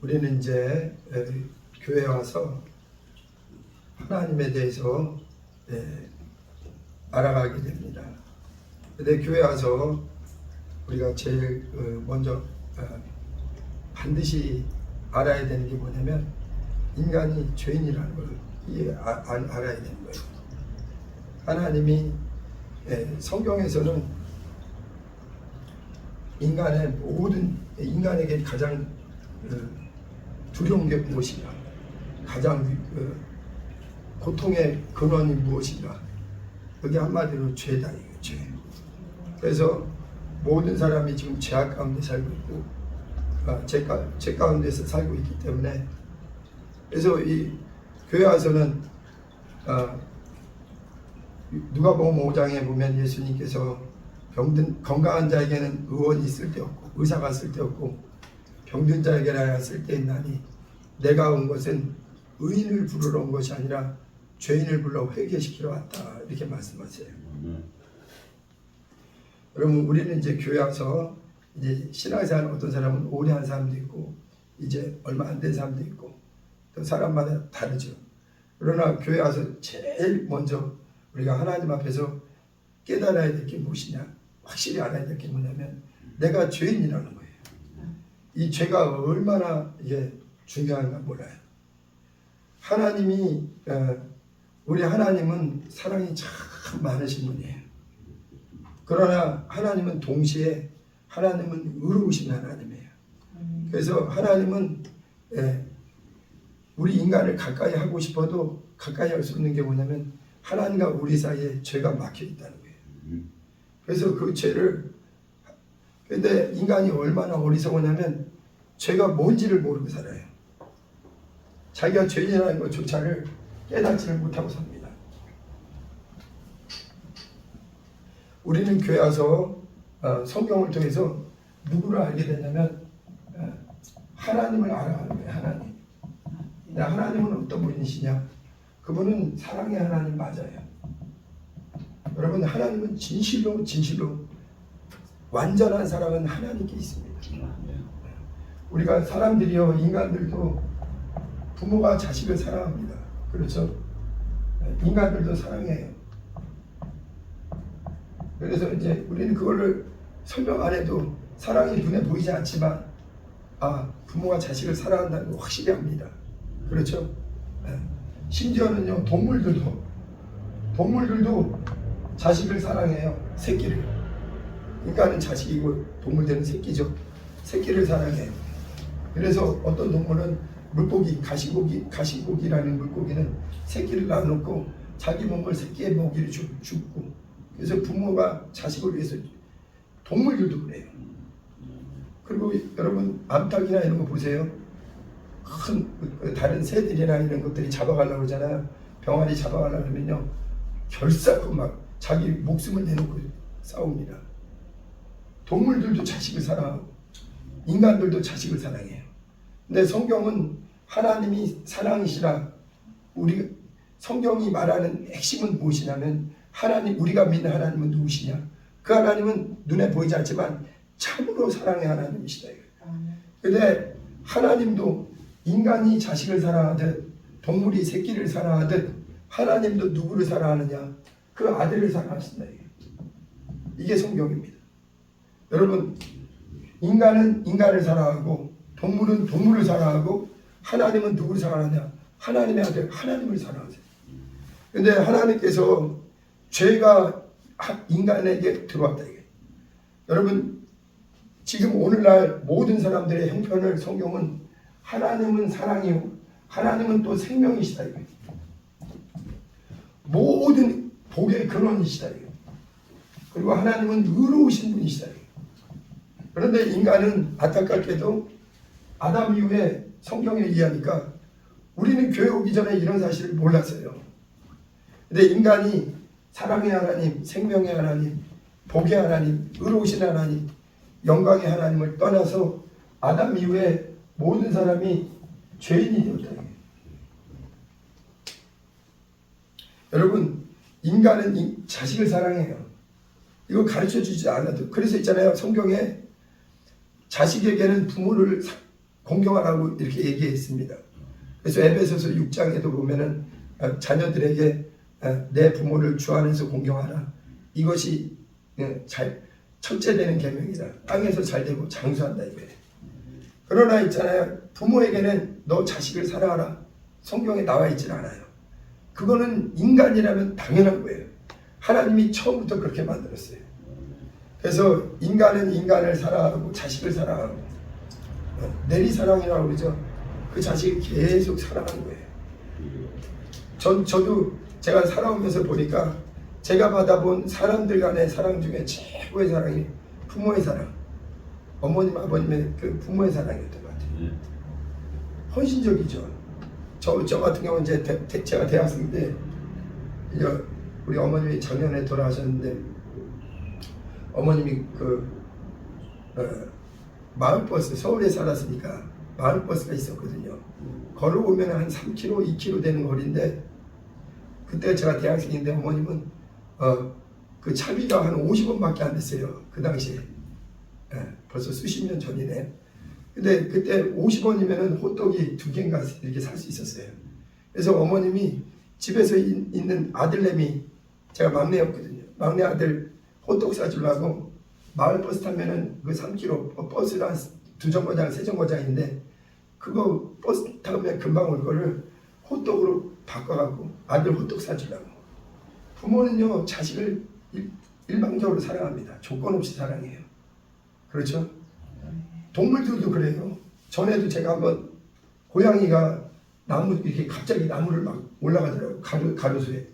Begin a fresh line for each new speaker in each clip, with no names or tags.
우리는 이제 교회에 와서 하나님에 대해서 알아가게 됩니다. 근데 교회 와서 우리가 제일 먼저 반드시 알아야 되는 게 뭐냐면 인간이 죄인이라는 걸 알아야 되는 거예요. 하나님이 성경에서는 인간에게 가장 두려운 게 무엇인가, 가장 고통의 근원이 무엇인가, 그게 한마디로 죄다, 이거 죄. 그래서 모든 사람이 지금 죄악 가운데 살고 있고 죄 가운데서 살고 있기 때문에, 그래서 이 교회 와서는 누가복음 5장에 보면 예수님께서 건강한 자에게는 의원이 쓸데없고 의사가 쓸데없고 병든 자에게나 쓸데있나니 내가 온 것은 의인을 부르러 온 것이 아니라 죄인을 불러 회개시키러 왔다, 이렇게 말씀하세요. 여러분, 우리는 이제 교회 와서 이제 신앙생활, 어떤 사람은 오래 한 사람도 있고 이제 얼마 안 된 사람도 있고 또 사람마다 다르죠. 그러나 교회 와서 제일 먼저 우리가 하나님 앞에서 깨달아야 될 게 무엇이냐, 확실히 알아야 될 게 뭐냐면 내가 죄인이라는 거예요. 이 죄가 얼마나 이게 중요한가 몰라요. 하나님이 우리 하나님은 사랑이 참 많으신 분이에요. 그러나 하나님은 동시에 하나님은 의로우신 하나님이에요. 그래서 하나님은 우리 인간을 가까이 하고 싶어도 가까이 할 수 없는 게 뭐냐면 하나님과 우리 사이에 죄가 막혀 있다는 거예요. 그래서 그 죄를, 근데 인간이 얼마나 어리석으냐면 죄가 뭔지를 모르고 살아요. 자기가 죄인이라는 것조차를 깨닫지를 못하고 삽니다. 우리는 교회 와서 성경을 통해서 누구를 알게 되냐면 하나님을 알아가는 거예요. 하나님. 하나님은 어떤 분이시냐? 그분은 사랑의 하나님 맞아요. 여러분, 하나님은 진실로 완전한 사랑은 하나님께 있습니다. 우리가 사람들이요, 인간들도 부모가 자식을 사랑합니다. 그렇죠? 인간들도 사랑해요. 그래서 이제 우리는 그거를 설명 안 해도 사랑이 눈에 보이지 않지만 부모가 자식을 사랑한다는 거 확실히 합니다. 그렇죠? 심지어는요, 동물들도 자식을 사랑해요. 새끼를. 인간은 자식이고 동물들은 새끼죠. 새끼를 사랑해요. 그래서 어떤 동물은 물고기, 가시고기라는 물고기는 새끼를 낳아놓고 자기 몸을 새끼의 먹이를 줍고, 그래서 부모가 자식을 위해서, 동물들도 그래요. 그리고 여러분, 암탉이나 이런 거 보세요. 큰 다른 새들이나 이런 것들이 잡아가려고 그러잖아요. 병아리 잡아가려고 하면요, 결사하고 막 자기 목숨을 내놓고 싸웁니다. 동물들도 자식을 사랑하고 인간들도 자식을 사랑해요. 근데 성경은 하나님이 사랑이시라, 성경이 말하는 핵심은 무엇이냐면 우리가 믿는 하나님은 누구시냐? 그 하나님은 눈에 보이지 않지만 참으로 사랑의 하나님이시다. 근데 하나님도 인간이 자식을 사랑하듯 동물이 새끼를 사랑하듯 하나님도 누구를 사랑하느냐? 그 아들을 사랑하신다. 이게 성경입니다. 여러분, 인간은 인간을 사랑하고 동물은 동물을 사랑하고 하나님은 누구를 사랑하냐? 하나님의 아들 하나님을 사랑하세요. 근데 하나님께서 죄가 인간에게 들어왔다. 이게. 여러분, 지금 오늘날 모든 사람들의 형편을 성경은 하나님은 사랑이요, 하나님은 또 생명이시다. 이게. 모든 복의 근원이시다. 이게. 그리고 하나님은 의로우신 분이시다. 이게. 그런데 인간은 안타깝게도 아담 이후에 성경에 의하니까 우리는 교회 오기 전에 이런 사실을 몰랐어요. 근데 인간이 사랑의 하나님, 생명의 하나님, 복의 하나님, 의로우신 하나님, 영광의 하나님을 떠나서 아담 이후에 모든 사람이 죄인이 되었다. 여러분, 인간은 자식을 사랑해요. 이거 가르쳐 주지 않아도. 그래서 있잖아요, 성경에 자식에게는 부모를 공경하라고 이렇게 얘기했습니다. 그래서 에베소서 6장에도 보면은 자녀들에게 내 부모를 주 안에서 공경하라. 이것이 첫째 되는 계명이다. 땅에서 잘 되고 장수한다 이거예요. 그러나 있잖아요. 부모에게는 너 자식을 사랑하라. 성경에 나와 있질 않아요. 그거는 인간이라면 당연한 거예요. 하나님이 처음부터 그렇게 만들었어요. 그래서 인간은 인간을 사랑하고 자식을 사랑하고 내리사랑이라고 그러죠. 그 자식을 계속 사랑하는 거예요. 저도 제가 살아오면서 보니까 제가 받아본 사람들 간의 사랑 중에 최고의 사랑이 부모의 사랑, 어머님 아버님의 그 부모의 사랑이었던 것 같아요. 헌신적이죠. 저 같은 경우는 제가 대학생 때 우리 어머님이 작년에 돌아가셨는데 어머님이 마을버스, 서울에 살았으니까 마을버스가 있었거든요. 걸어오면 한 3km, 2km 되는 거리인데 그때 제가 대학생인데 어머님은 그 차비가 한 50원밖에 안 됐어요. 그 당시에. 벌써 수십 년 전이네. 근데 그때 50원이면은 호떡이 2개인가 이렇게 살 수 있었어요. 그래서 어머님이 집에서 있는 아들내미, 제가 막내였거든요. 막내 아들 호떡 사주려고 마을버스 타면은 그 3km 버스가 2정거장, 3정거장인데 그거 버스 타면 금방 올 거를 호떡으로 바꿔갖고 아들 호떡 사주려고. 부모는요 자식을 일방적으로 사랑합니다. 조건 없이 사랑해요. 그렇죠? 동물들도 그래요. 전에도 제가 한번 고양이가 나무 이렇게 갑자기 나무를 막 올라가더라고요. 가로수에.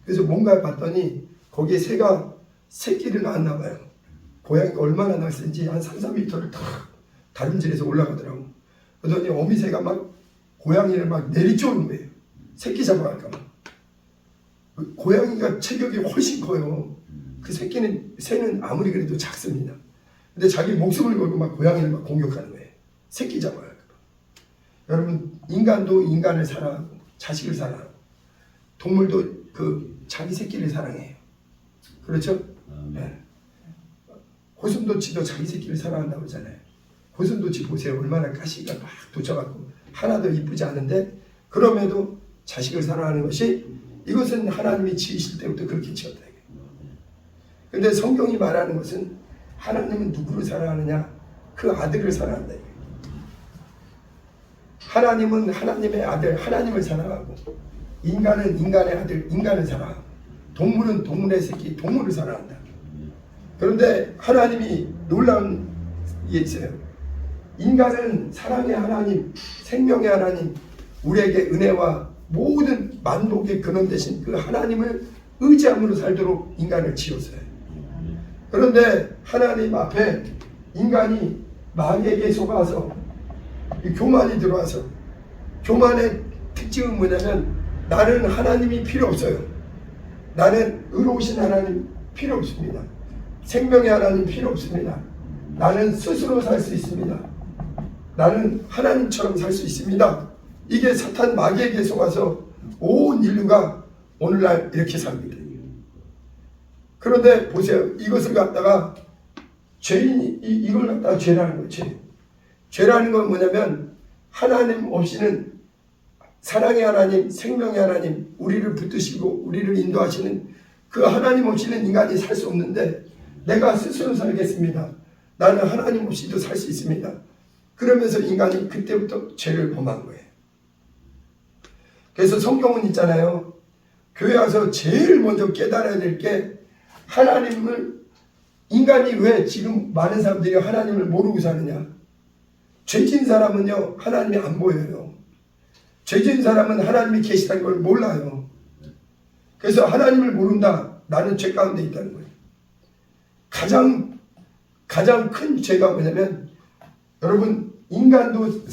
그래서 뭔가 봤더니 거기에 새가 새끼를 낳았나 봐요. 고양이가 얼마나 날쌘지 한 3, 4m를 다 다림질해서 올라가더라고. 그러더니 어미새가 막 고양이를 막 내리쫓는 거예요. 새끼 잡아갈까 봐. 고양이가 체격이 훨씬 커요. 그 새는 아무리 그래도 작습니다. 근데 자기 목숨을 걸고 막 고양이를 막 공격하는 거예요. 새끼 잡아갈까 봐. 여러분, 인간도 인간을 사랑하고 자식을 사랑하고 동물도 자기 새끼를 사랑해요. 그렇죠? 네. 고슴도치도 자기 새끼를 사랑한다고 하잖아요. 고슴도치 보세요. 얼마나 가시가 막 돋쳐갖고 하나도 이쁘지 않은데 그럼에도 자식을 사랑하는 것이 이것은 하나님이 지으실 때부터 그렇게 지었다. 근데 성경이 말하는 것은 하나님은 누구를 사랑하느냐? 그 아들을 사랑한다. 하나님은 하나님의 아들, 하나님을 사랑하고 인간은 인간의 아들, 인간을 사랑하고 동물은 동물의 새끼, 동물을 사랑한다. 그런데 하나님이 놀라운 게 있어요. 인간은 사랑의 하나님, 생명의 하나님, 우리에게 은혜와 모든 만복의 근원 되신 그 하나님을 의지함으로 살도록 인간을 지었어요. 그런데 하나님 앞에 인간이 마귀에게 속아서 교만이 들어와서, 교만의 특징은 뭐냐면 나는 하나님이 필요 없어요. 나는 의로우신 하나님 필요 없습니다. 생명의 하나님 필요 없습니다. 나는 스스로 살 수 있습니다. 나는 하나님처럼 살 수 있습니다. 이게 사탄 마귀에게 속아서 온 인류가 오늘날 이렇게 삽니다. 그런데 보세요. 이것을 갖다가 죄인이 이걸 갖다가 죄라는 거지. 죄라는 건 뭐냐면 하나님 없이는 사랑의 하나님, 생명의 하나님, 우리를 붙드시고 우리를 인도하시는 그 하나님 없이는 인간이 살 수 없는데 내가 스스로 살겠습니다. 나는 하나님 없이도 살 수 있습니다. 그러면서 인간이 그때부터 죄를 범한 거예요. 그래서 성경은 있잖아요. 교회 와서 제일 먼저 깨달아야 될 게 하나님을, 인간이 왜 지금 많은 사람들이 하나님을 모르고 사느냐. 죄진 사람은요 하나님이 안 보여요. 죄진 사람은 하나님이 계시다는 걸 몰라요. 그래서 하나님을 모른다. 나는 죄 가운데 있다는 거예요. 가장 큰 죄가 뭐냐면 여러분, 인간도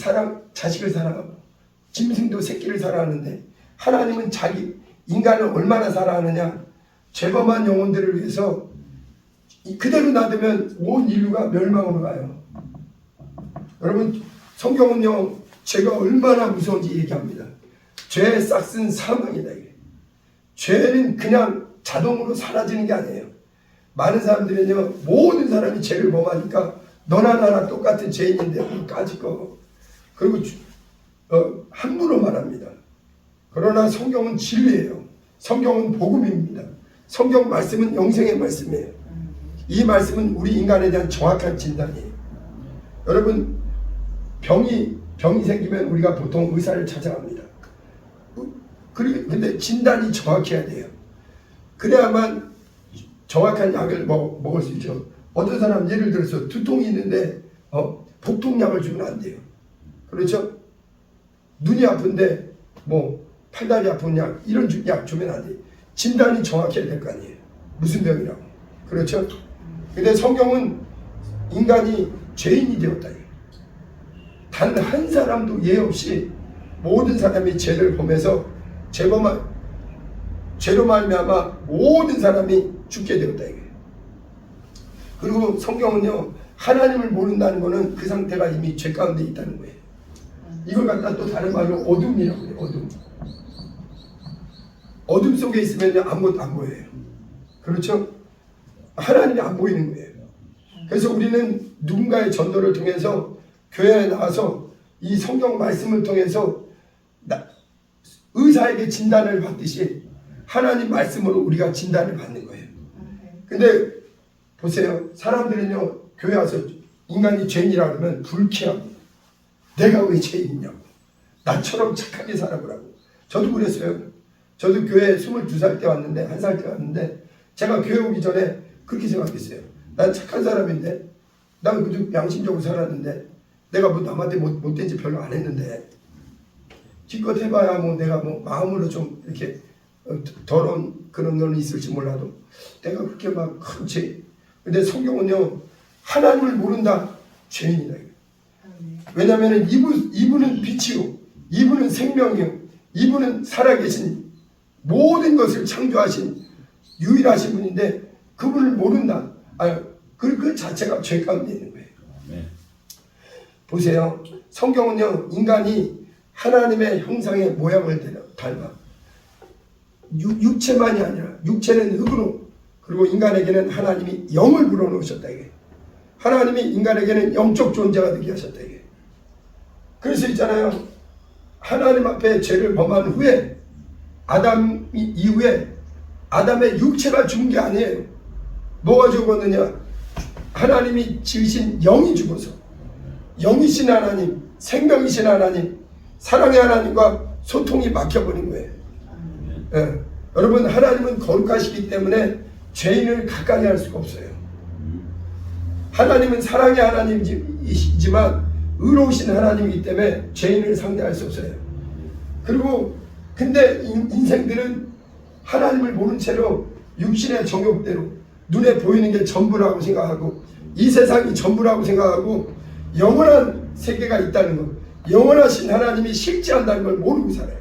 자식을 사랑하고 짐승도 새끼를 사랑하는데 하나님은 인간을 얼마나 사랑하느냐. 죄범한 영혼들을 위해서 그대로 놔두면 온 인류가 멸망으로 가요. 여러분, 성경은요 죄가 얼마나 무서운지 얘기합니다. 죄의 싹은 사망이다. 죄는 그냥 자동으로 사라지는 게 아니에요. 많은 사람들은요 모든 사람이 죄를 범하니까 너나 나나 똑같은 죄인인데 까짓 거 그리고 함부로 말합니다. 그러나 성경은 진리예요. 성경은 복음입니다. 성경 말씀은 영생의 말씀이에요. 이 말씀은 우리 인간에 대한 정확한 진단이에요. 여러분, 병이 생기면 우리가 보통 의사를 찾아갑니다. 근데 진단이 정확해야 돼요. 그래야만 정확한 약을 먹을 수 있죠. 어떤 사람 예를 들어서 두통이 있는데 복통약을 주면 안 돼요. 그렇죠? 눈이 아픈데 팔다리 아픈 약 이런 약 주면 안 돼요. 진단이 정확해야 될 거 아니에요. 무슨 병이라고. 그렇죠? 근데 성경은 인간이 죄인이 되었다. 단 한 사람도 예 없이 모든 사람이 죄를 범해서 죄로 말미암아 모든 사람이 죽게 되었다. 그리고 성경은요, 하나님을 모른다는 것은 그 상태가 이미 죄 가운데 있다는 거예요. 이걸 갖다 또 다른 말로 어둠이라고 해요. 어둠 속에 있으면 아무것도 안 보여요. 그렇죠? 하나님이 안 보이는 거예요. 그래서 우리는 누군가의 전도를 통해서 교회에 나와서 이 성경 말씀을 통해서 의사에게 진단을 받듯이 하나님 말씀으로 우리가 진단을 받는 거예요. 근데 보세요. 사람들은요, 교회 와서 인간이 죄인이라 그러면 불쾌하고, 내가 왜 죄인이냐고, 나처럼 착하게 살아보라고. 저도 그랬어요. 저도 교회에 22살 때 왔는데, 1살 때 왔는데, 제가 교회 오기 전에 그렇게 생각했어요. 난 착한 사람인데, 난 그래도 양심적으로 살았는데, 내가 남한테 못된 짓 별로 안 했는데, 기껏 해봐야 내가 마음으로 좀 이렇게 더러운 그런 거는 있을지 몰라도, 내가 그렇게 막 큰 죄. 근데 성경은요, 하나님을 모른다, 죄인이다. 왜냐하면 이분은 빛이요, 이분은 생명이요, 이분은 살아계신 모든 것을 창조하신 유일하신 분인데 그분을 모른다. 그 자체가 죄 가운데 있는 거예요. 네. 보세요. 성경은요, 인간이 하나님의 형상의 모양을 닮아. 육체만이 아니라, 육체는 흙으로, 그리고 인간에게는 하나님이 영을 불어넣으셨다. 이게 하나님이 인간에게는 영적 존재가 되게 하셨다. 이게 그래서 있잖아요, 하나님 앞에 죄를 범한 후에 아담 이후에 아담의 육체가 죽은 게 아니에요. 뭐가 죽었느냐? 하나님이 지으신 영이 죽어서, 영이신 하나님, 생명이신 하나님, 사랑의 하나님과 소통이 막혀버린 거예요. 예. 여러분, 하나님은 거룩하시기 때문에 죄인을 가까이 할 수가 없어요. 하나님은 사랑의 하나님이지만 의로우신 하나님이기 때문에 죄인을 상대할 수 없어요. 그리고 근데 인생들은 하나님을 모른 채로 육신의 정욕대로 눈에 보이는 게 전부라고 생각하고, 이 세상이 전부라고 생각하고, 영원한 세계가 있다는 것, 영원하신 하나님이 실제한다는 걸 모르고 살아요.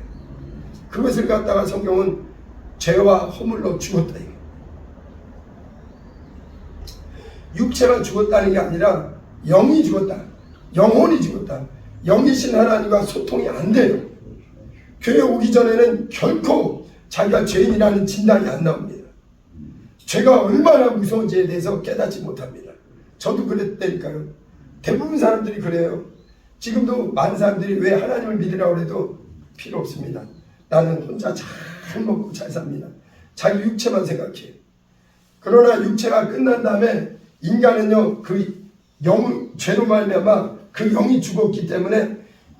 그것을 갖다가 성경은 죄와 허물로 죽었다. 육체가 죽었다는 게 아니라 영이 죽었다. 영혼이 죽었다. 영이신 하나님과 소통이 안 돼요. 교회 오기 전에는 결코 자기가 죄인이라는 진단이 안 나옵니다. 죄가 얼마나 무서운지에 대해서 깨닫지 못합니다. 저도 그랬다니까요. 대부분 사람들이 그래요. 지금도 많은 사람들이 왜 하나님을 믿으라고 해도 필요 없습니다. 나는 혼자 잘 먹고 잘 삽니다. 자기 육체만 생각해요. 그러나 육체가 끝난 다음에 인간은요, 그 죄로 말미암아 그 영이 죽었기 때문에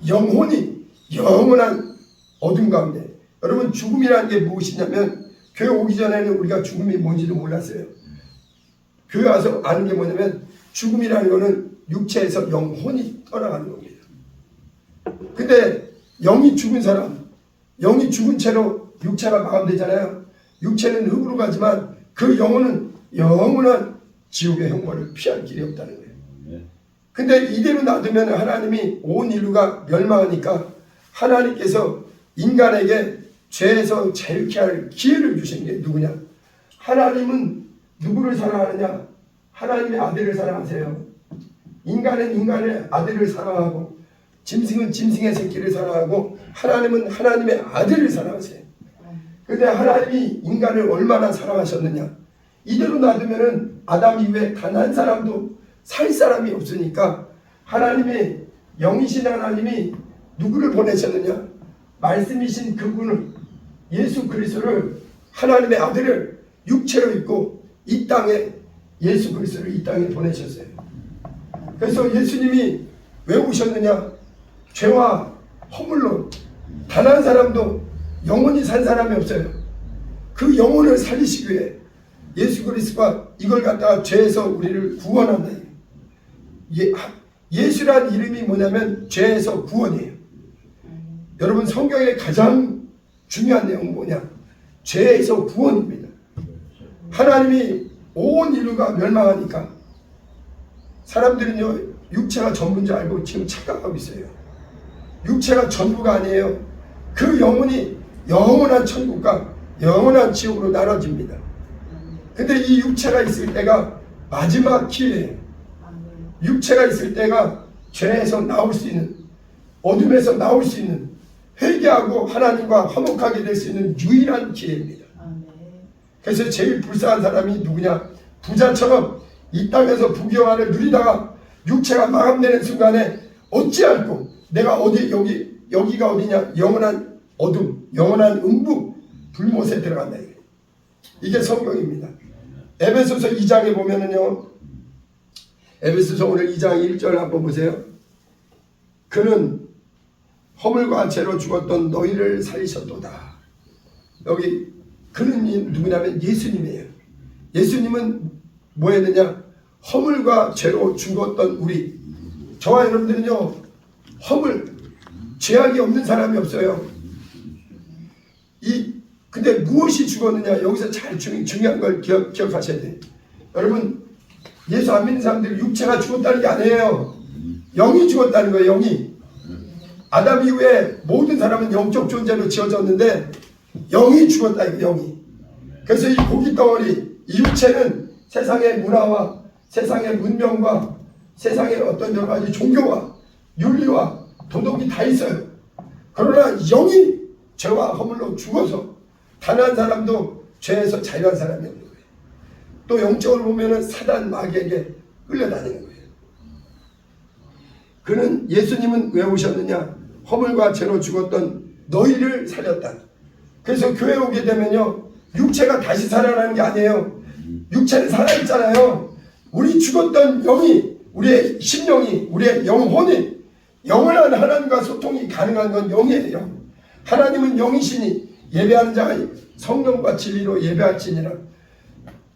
영혼이 영원한 어둠 가운데. 여러분, 죽음이라는 게 무엇이냐면, 교회 오기 전에는 우리가 죽음이 뭔지도 몰랐어요. 교회 와서 아는 게 뭐냐면, 죽음이라는 거는 육체에서 영혼이 떠나가는 겁니다. 근데 영이 죽은 사람, 영이 죽은 채로 육체가 마감되잖아요. 육체는 흙으로 가지만 그 영혼은 영원한 지옥의 형벌을 피할 길이 없다는 거예요. 근데 이대로 놔두면 하나님이 온 인류가 멸망하니까 하나님께서 인간에게 죄에서 자유케 할 기회를 주신 게 누구냐? 하나님은 누구를 사랑하느냐? 하나님의 아들을 사랑하세요. 인간은 인간의 아들을 사랑하고, 짐승은 짐승의 새끼를 사랑하고, 하나님은 하나님의 아들을 사랑하세요. 근데 하나님이 인간을 얼마나 사랑하셨느냐? 이대로 놔두면은 아담 이후에 단 한 사람도 살 사람이 없으니까 하나님의 영이신 하나님이 누구를 보내셨느냐? 말씀이신 그분을, 예수 그리스도를, 하나님의 아들을 육체로 입고 이 땅에, 예수 그리스도를 이 땅에 보내셨어요. 그래서 예수님이 왜 오셨느냐? 죄와 허물로 단 한 사람도 영원히 산 사람이 없어요. 그 영혼을 살리시기 위해 예수 그리스도가 이걸 갖다가 죄에서 우리를 구원한다. 예수란 이름이 뭐냐면 죄에서 구원이에요. 여러분, 성경의 가장 중요한 내용은 뭐냐? 죄에서 구원입니다. 하나님이 온 인류가 멸망하니까 사람들은요, 육체가 전부인 줄 알고 지금 착각하고 있어요. 육체가 전부가 아니에요. 그 영혼이 영원한 천국과 영원한 지옥으로 나눠집니다. 근데 이 육체가 있을 때가 마지막 기회예요. 육체가 있을 때가 죄에서 나올 수 있는, 어둠에서 나올 수 있는, 회개하고 하나님과 화목하게 될 수 있는 유일한 기회입니다. 그래서 제일 불쌍한 사람이 누구냐? 부자처럼 이 땅에서 부귀영화를 누리다가 육체가 마감되는 순간에 어찌할꼬 내가 어디, 여기가 어디냐? 영원한 어둠, 영원한 음부, 불못에 들어간다. 이게 성경입니다. 에베소서 2장에 보면은요, 에베소서 오늘 2장 1절 한번 보세요. 그는 허물과 죄로 죽었던 너희를 살리셨도다. 여기 그는 누구냐면 예수님이에요. 예수님은 뭐 했느냐? 허물과 죄로 죽었던 우리, 저와 여러분들은요, 허물, 죄악이 없는 사람이 없어요. 근데 무엇이 죽었느냐? 여기서 잘 중요한 걸 기억하셔야 돼요. 여러분, 예수 안 믿는 사람들이 육체가 죽었다는 게 아니에요. 영이 죽었다는 거예요. 영이. 아담 이후에 모든 사람은 영적 존재로 지어졌는데 영이 죽었다. 영이. 그래서 이 고기 덩어리, 이 육체는 세상의 문화와 세상의 문명과 세상의 어떤 여러 가지 종교와 윤리와 도덕이 다 있어요. 그러나 영이 죄와 허물로 죽어서 단 한 사람도 죄에서 자유한 사람이 없는 거예요. 또 영적으로 보면은 사단 마귀에게 끌려다니는 거예요. 그는, 예수님은 왜 오셨느냐? 허물과 죄로 죽었던 너희를 살렸다. 그래서 교회 오게 되면요, 육체가 다시 살아나는 게 아니에요. 육체는 살아있잖아요. 우리 죽었던 영이, 우리의 심령이, 우리의 영혼이, 영원한 하나님과 소통이 가능한 건 영이에요. 하나님은 영이시니 예배하는 자가 성령과 진리로 예배할지니라.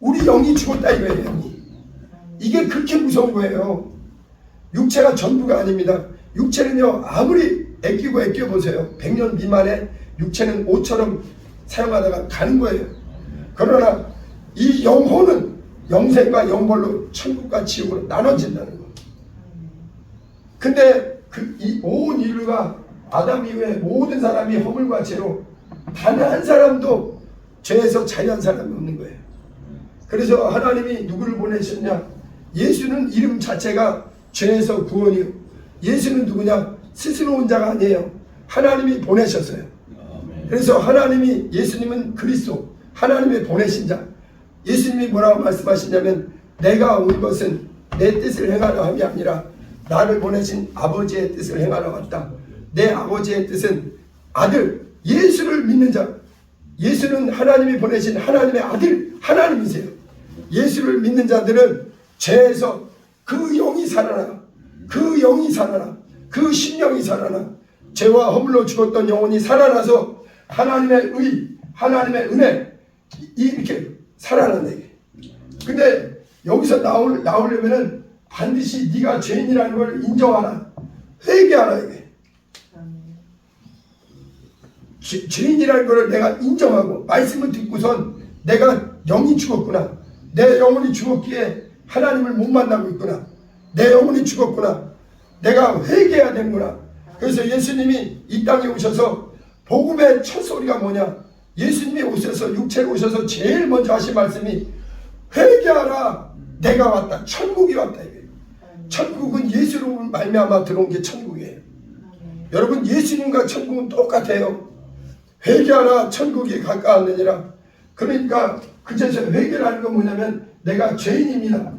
우리 영이 죽었다 이거예요. 영이. 이게 그렇게 무서운 거예요. 육체가 전부가 아닙니다. 육체는요, 아무리 아껴 보세요. 100년 미만의 육체는 옷처럼 사용하다가 가는 거예요. 그러나 이 영혼은 영생과 영벌로 천국과 지옥으로 나눠진다는 거예요. 근데 이 온 인류가 아담 이후에 모든 사람이 허물과 죄로 단 한 사람도 죄에서 자유한 사람이 없는 거예요. 그래서 하나님이 누구를 보내셨냐? 예수는 이름 자체가 죄에서 구원이요. 예수는 누구냐? 스스로 온 자가 아니에요. 하나님이 보내셨어요. 그래서 하나님이, 예수님은 그리스도, 하나님의 보내신 자. 예수님이 뭐라고 말씀하시냐면, 내가 온 것은 내 뜻을 행하려 함이 아니라 나를 보내신 아버지의 뜻을 행하러 왔다. 내 아버지의 뜻은 아들, 예수를 믿는 자. 예수는 하나님이 보내신 하나님의 아들, 하나님이세요. 예수를 믿는 자들은 죄에서 그 영이 살아나, 그 영이 살아나, 그 심령이 살아나, 죄와 허물로 죽었던 영혼이 살아나서 하나님의 의, 하나님의 은혜, 이렇게 살아난다. 근데 여기서 나오려면은 반드시 네가 죄인이라는 걸 인정하라, 회개하라. 이게 죄인이라는 걸 내가 인정하고 말씀을 듣고선 내가 영이 죽었구나, 내 영혼이 죽었기에 하나님을 못 만나고 있구나, 내 영혼이 죽었구나, 내가 회개해야 되는구나. 그래서 예수님이 이 땅에 오셔서 복음의 첫 소리가 뭐냐? 예수님이 오셔서, 육체로 오셔서 제일 먼저 하신 말씀이 회개하라, 내가 왔다, 천국이 왔다. 이게 천국은 예수로 말미암아 들어온 게 천국이에요. 여러분, 예수님과 천국은 똑같아요. 회개하라, 천국이 가까웠느니라. 그러니까 그제서 회개라는 건 뭐냐면 내가 죄인입니다.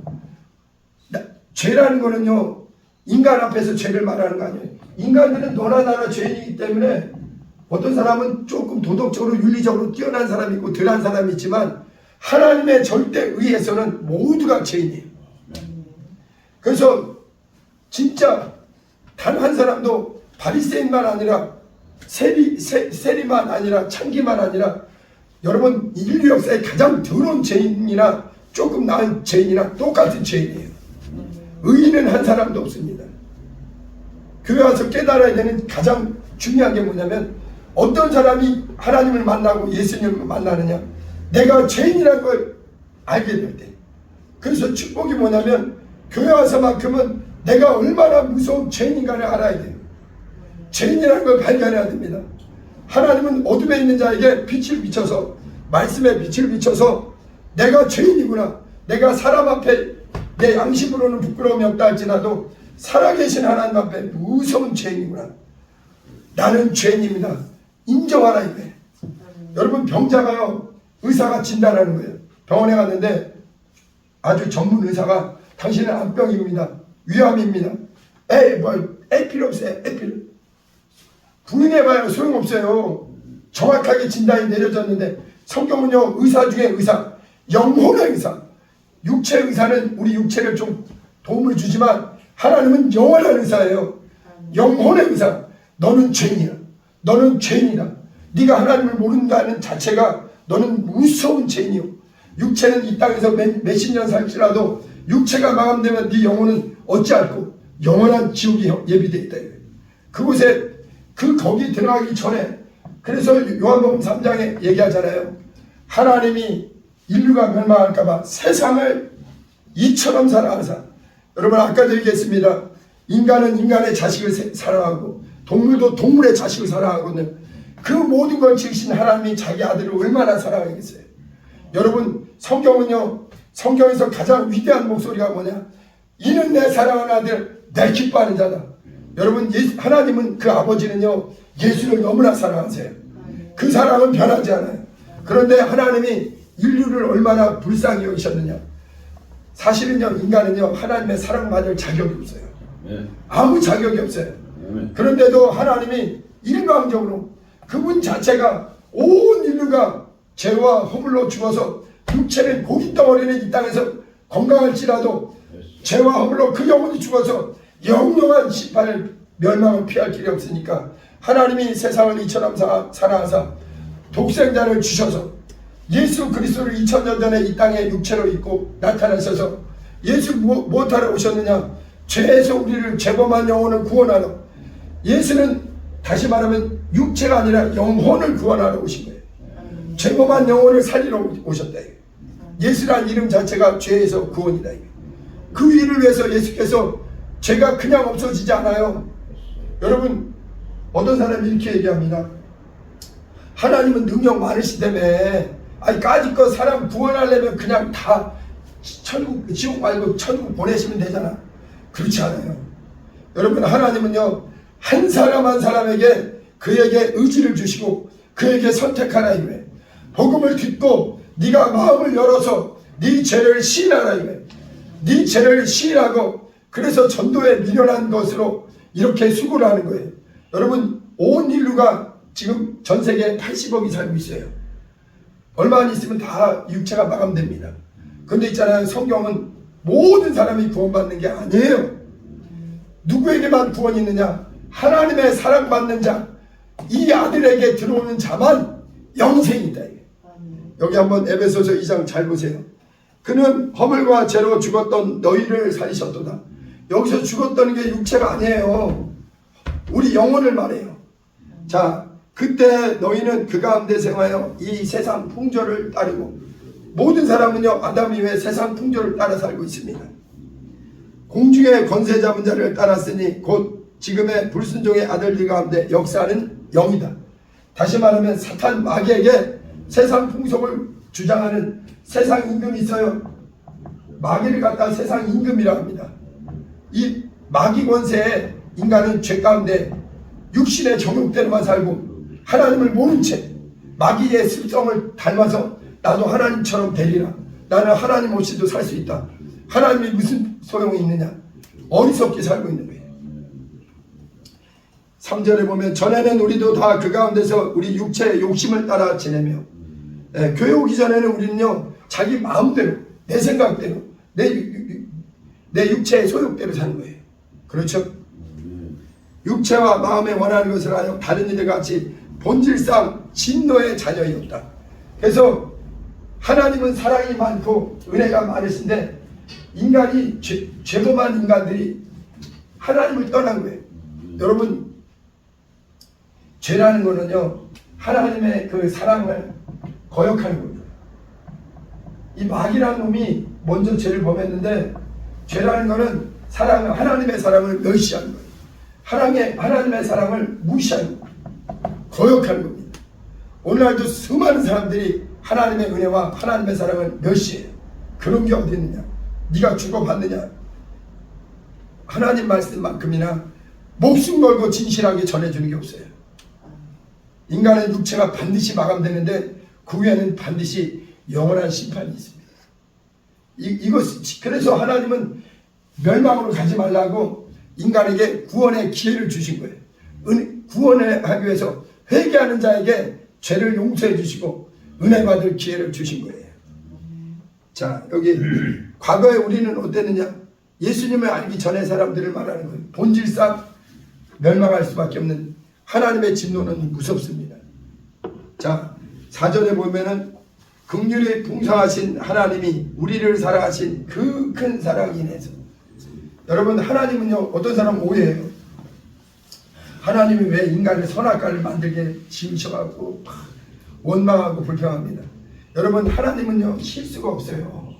죄라는 거는요, 인간 앞에서 죄를 말하는 거 아니에요. 인간들은 너나 나나 죄인이기 때문에 어떤 사람은 조금 도덕적으로 윤리적으로 뛰어난 사람이 있고 덜한 사람이 있지만 하나님의 절대 의에서는 모두가 죄인이에요. 그래서 진짜 단 한 사람도 바리새인만 아니라 세리만 아니라 창기만 아니라 여러분 인류 역사에 가장 더러운 죄인이나 조금 나은 죄인이나 똑같은 죄인이에요. 의인은 한 사람도 없습니다. 교회 와서 깨달아야 되는 가장 중요한 게 뭐냐면 어떤 사람이 하나님을 만나고 예수님을 만나느냐, 내가 죄인이라는 걸 알게 될 때. 그래서 축복이 뭐냐면 교회 와서만큼은 내가 얼마나 무서운 죄인인가를 알아야 돼요. 죄인이라는 걸 발견해야 됩니다. 하나님은 어둠에 있는 자에게 빛을 비춰서, 말씀에 빛을 비춰서 내가 죄인이구나, 내가 사람 앞에 내 양심으로는 부끄러움이 없다 할지라도 살아계신 하나님 앞에 무서운 죄인이구나, 나는 죄인입니다, 인정하라 이거예요. 여러분 병자가요, 의사가 진단하는 거예요. 병원에 갔는데 아주 전문 의사가 당신은 암병입니다, 위암입니다. 에이 필요 없어요. 필요 부인해봐요, 소용없어요. 정확하게 진단이 내려졌는데 성경은요, 의사 중에 의사, 영혼의 의사. 육체 의사는 우리 육체를 좀 도움을 주지만 하나님은 영원한 의사예요. 영혼의 의사. 너는 죄인이야. 너는 죄인이다. 네가 하나님을 모른다는 자체가 너는 무서운 죄인이요. 육체는 이 땅에서 몇십 년 살지라도 육체가 마감되면 네 영혼은 어찌할꼬 영원한 지옥이 예비되어 있다. 그곳에 거기 들어가기 전에, 그래서 요한복음 3장에 얘기하잖아요. 하나님이 인류가 멸망할까봐 세상을 이처럼 사랑하사. 여러분 아까도 얘기했습니다. 인간은 인간의 자식을 사랑하고 동물도 동물의 자식을 사랑하거든요. 그 모든 걸 지으신 하나님이 자기 아들을 얼마나 사랑하겠어요. 여러분 성경은요, 성경에서 가장 위대한 목소리가 뭐냐, 이는 내 사랑하는 아들, 내 기뻐하는 자다. 여러분 하나님은, 그 아버지는요 예수를 너무나 사랑하세요. 그 사랑은 변하지 않아요. 그런데 하나님이 인류를 얼마나 불쌍히 여기셨느냐. 사실은요 인간은요 하나님의 사랑받을 자격이 없어요. 아무 자격이 없어요. 그런데도 하나님이 일방적으로 그분 자체가 온 인류가 죄와 허물로 죽어서 육체는 고기 덩어리는 이 땅에서 건강할지라도 죄와 허물로 그 영혼이 죽어서 영영한 심판을, 멸망을 피할 길이 없으니까 하나님이 세상을 이처럼 사랑하사 독생자를 주셔서 예수 그리스도를 2000년 전에 이 땅에 육체로 입고 나타나셔서 예수 무엇하러 오셨느냐, 죄에서 우리를 죄범한 영혼을 구원하러. 예수는 다시 말하면 육체가 아니라 영혼을 구원하러 오신 거예요. 죄범한 영혼을 살리러 오셨다. 예수란 이름 자체가 죄에서 구원이다. 그 일을 위해서 예수께서 죄가 그냥 없어지지 않아요. 여러분 어떤 사람이 이렇게 얘기합니다. 하나님은 능력 많으시다며, 아니 까짓거 사람 구원하려면 그냥 다 천국, 지옥 말고 천국 보내시면 되잖아. 그렇지 않아요. 여러분 하나님은요 한 사람 한 사람에게 그에게 의지를 주시고 그에게 선택하라 이거예요. 복음을 듣고 네가 마음을 열어서 네 죄를 시인하라 이거예요. 네 죄를 시인하고 그래서 전도에 미련한 것으로 이렇게 수고를 하는 거예요. 여러분 온 인류가 지금 전 세계에 80억이 살고 있어요. 얼마 안 있으면 다 육체가 마감됩니다. 근데 있잖아요, 성경은 모든 사람이 구원받는 게 아니에요. 누구에게만 구원이 있느냐, 하나님의 사랑받는 자, 이 아들에게 들어오는 자만 영생이다. 여기 한번 에베소서 2장 잘 보세요. 그는 허물과 죄로 죽었던 너희를 살리셨도다. 여기서 죽었다는 게 육체가 아니에요. 우리 영혼을 말해요. 자, 그때 너희는 그 가운데 생하여 이 세상 풍조를 따르고, 모든 사람은요 아담 이후에 세상 풍조를 따라 살고 있습니다. 공중의 권세 잡은 자를 따랐으니 곧 지금의 불순종의 아들들 가운데 역사하는 영이다. 다시 말하면 사탄 마귀에게 세상 풍속을 주장하는 세상 임금이 있어요. 마귀를 갖다 세상 임금이라고 합니다. 이 마귀 권세에 인간은 죄 가운데 육신의 정욕대로만 살고 하나님을 모른 채 마귀의 습성을 닮아서 나도 하나님처럼 되리라, 나는 하나님 없이도 살 수 있다, 하나님이 무슨 소용이 있느냐, 어리석게 살고 있는 거예요. 3절에 보면 전에는 우리도 다 그 가운데서 우리 육체의 욕심을 따라 지내며 교회 오기 전에는 우리는요 자기 마음대로 내 생각대로 내 육체의 소욕대로 사는 거예요. 그렇죠? 육체와 마음에 원하는 것을 하여 다른 이들과 같이 본질상 진노의 자녀이었다. 그래서 하나님은 사랑이 많고 은혜가 많으신데 인간이 죄범한 인간들이 하나님을 떠난 거예요. 여러분 죄라는 거는요 하나님의 그 사랑을 거역하는 겁니다. 이 마귀라는 놈이 먼저 죄를 범했는데 죄라는 거는 하나님의 사랑을 멸시하는 거예요. 하나님의 사랑을 무시하는 거예요. 거역하는 겁니다. 오늘날도 수많은 사람들이 하나님의 은혜와 하나님의 사랑을 멸시해요. 그런 게 어디 있느냐? 네가 주고받느냐? 하나님 말씀만큼이나 목숨 걸고 진실하게 전해주는 게 없어요. 인간의 육체가 반드시 마감되는데 그 후에는 반드시 영원한 심판이 있습니다. 그래서 하나님은 멸망으로 가지 말라고 인간에게 구원의 기회를 주신 거예요. 구원을 하기 위해서 회개하는 자에게 죄를 용서해 주시고 은혜 받을 기회를 주신 거예요. 자, 여기 과거에 우리는 어땠느냐? 예수님을 알기 전의 사람들을 말하는 거예요. 본질상 멸망할 수밖에 없는 하나님의 진노는 무섭습니다. 자, 4절에 보면은 긍휼히 풍성하신 하나님이 우리를 사랑하신 그 큰 사랑 인해서. 여러분 하나님은요 어떤 사람 오해해요. 하나님이 왜 인간을 선악과를 만들게 지으셔가지고 원망하고 불평합니다. 여러분 하나님은요 실수가 없어요.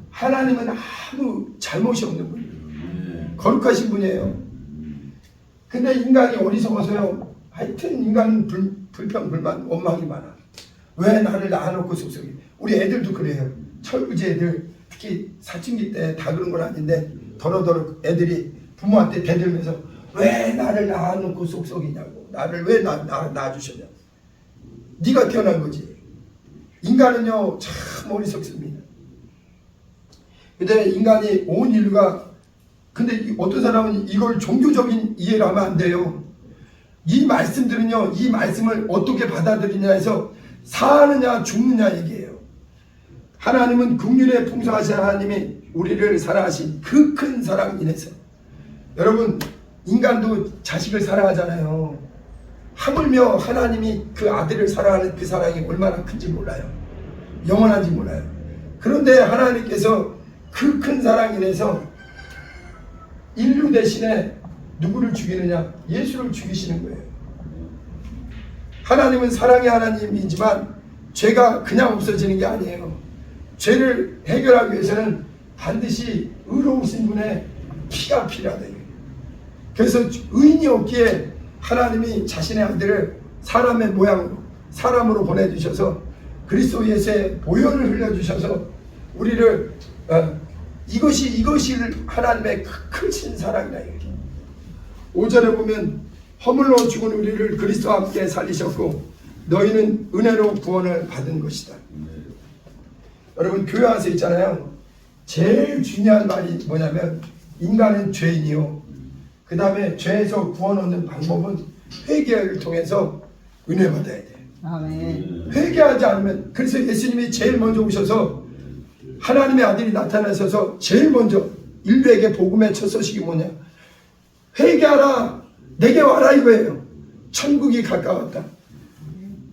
하나님은 아무 잘못이 없는 분이에요. 거룩하신 분이에요. 근데 인간이 어리석어서요 하여튼 인간은 불평 불만 원망이 많아. 왜 나를 낳아놓고 속썩여. 우리 애들도 그래요. 철부지 애들 특히 사춘기 때 다 그런 건 아닌데 더러더러 애들이 부모한테 대들면서 왜 나를 낳아놓고 속썩이냐고. 나를 왜 낳아주셨냐. 네가 태어난 거지. 인간은요 참 어리석습니다. 근데 인간이 온 인류가 근데 어떤 사람은 이걸 종교적인 이해를 하면 안 돼요. 이 말씀들은요 이 말씀을 어떻게 받아들이냐 해서 사느냐 죽느냐 얘기예요. 하나님은 긍휼에 풍성하신 하나님이 우리를 사랑하신 그 큰 사랑 인해서. 여러분 인간도 자식을 사랑하잖아요. 하물며 하나님이 그 아들을 사랑하는 그 사랑이 얼마나 큰지 몰라요. 영원한지 몰라요. 그런데 하나님께서 그 큰 사랑 인해서 인류 대신에 누구를 죽이느냐? 예수를 죽이시는 거예요. 하나님은 사랑의 하나님이지만 죄가 그냥 없어지는 게 아니에요. 죄를 해결하기 위해서는 반드시 의로우신 분의 피가 필요하다. 그래서 의인이 없기에 하나님이 자신의 아들을 사람의 모양으로 사람으로 보내주셔서 그리스도 예수의 보혈을 흘려주셔서 우리를 이것이 하나님의 크신 사랑이다. 5절에 보면 허물로 죽은 우리를 그리스도와 함께 살리셨고 너희는 은혜로 구원을 받은 것이다. 여러분 교회 와서 있잖아요. 제일 중요한 말이 뭐냐면 인간은 죄인이요. 그 다음에 죄에서 구원 얻는 방법은 회개를 통해서 은혜 받아야 돼요. 아멘. 회개하지 않으면 그래서 예수님이 제일 먼저 오셔서 하나님의 아들이 나타나셔서 제일 먼저 인류에게 복음의 첫 소식이 뭐냐? 회개하라 내게 와라 이거예요. 천국이 가까웠다.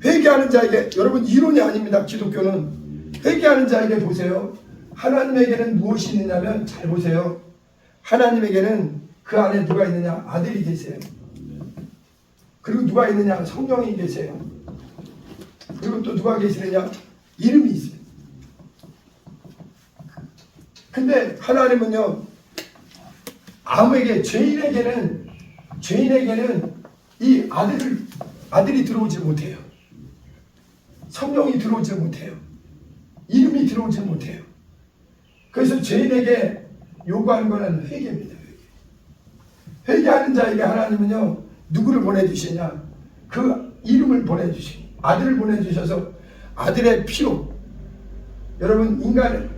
회개하는 자에게 여러분 이론이 아닙니다. 기독교는 회개하는 자에게 보세요. 하나님에게는 무엇이 있느냐면 잘 보세요. 하나님에게는 그 안에 누가 있느냐? 아들이 계세요. 그리고 누가 있느냐? 성령이 계세요. 그리고 또 누가 계시느냐? 이름이 있어요. 근데 하나님은요 아무에게 죄인에게는 이 아들이 들어오지 못해요. 성령이 들어오지 못해요. 이름이 들어오지 못해요. 그래서 죄인에게 요구하는 것은 회개입니다. 회개하는 자에게 하나님은요 누구를 보내주시냐? 그 이름을 보내주시고 아들을 보내주셔서 아들의 피로. 여러분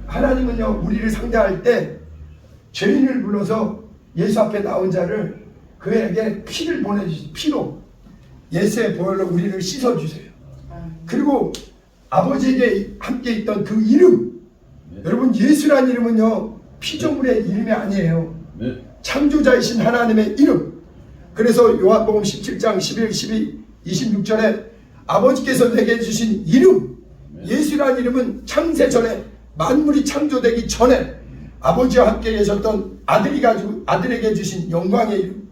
하나님은요 우리를 상대할 때 죄인을 불러서 예수 앞에 나온 자를 그에게 피를 보내주시 피로 예수의 보혈로 우리를 씻어주세요. 그리고 아버지에게 함께 있던 그 이름, 여러분 예수란 이름은요 피조물의 이름이 아니에요. 창조자이신 하나님의 이름. 그래서 요한복음 17장 11, 12, 26절에 아버지께서 내게 주신 이름, 예수란 이름은 창세 전에 만물이 창조되기 전에 아버지와 함께 계셨던 아들에게 주신 영광의 이름.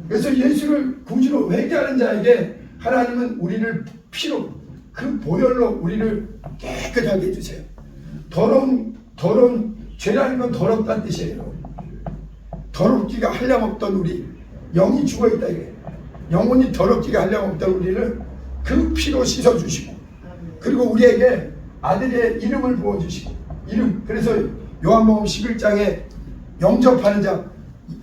그래서 예수를 구주로 회개하는 자에게 하나님은 우리를 피로 그 보혈로 우리를 깨끗하게 해주세요. 더러운 죄라는 건 더럽다는 뜻이에요. 더럽기가 한량없던 우리, 영이 죽어있다 이게. 영혼이 더럽기가 한량없던 우리를 그 피로 씻어주시고, 그리고 우리에게 아들의 이름을 부어주시고, 이름. 그래서 요한복음 11장에 영접하는 자,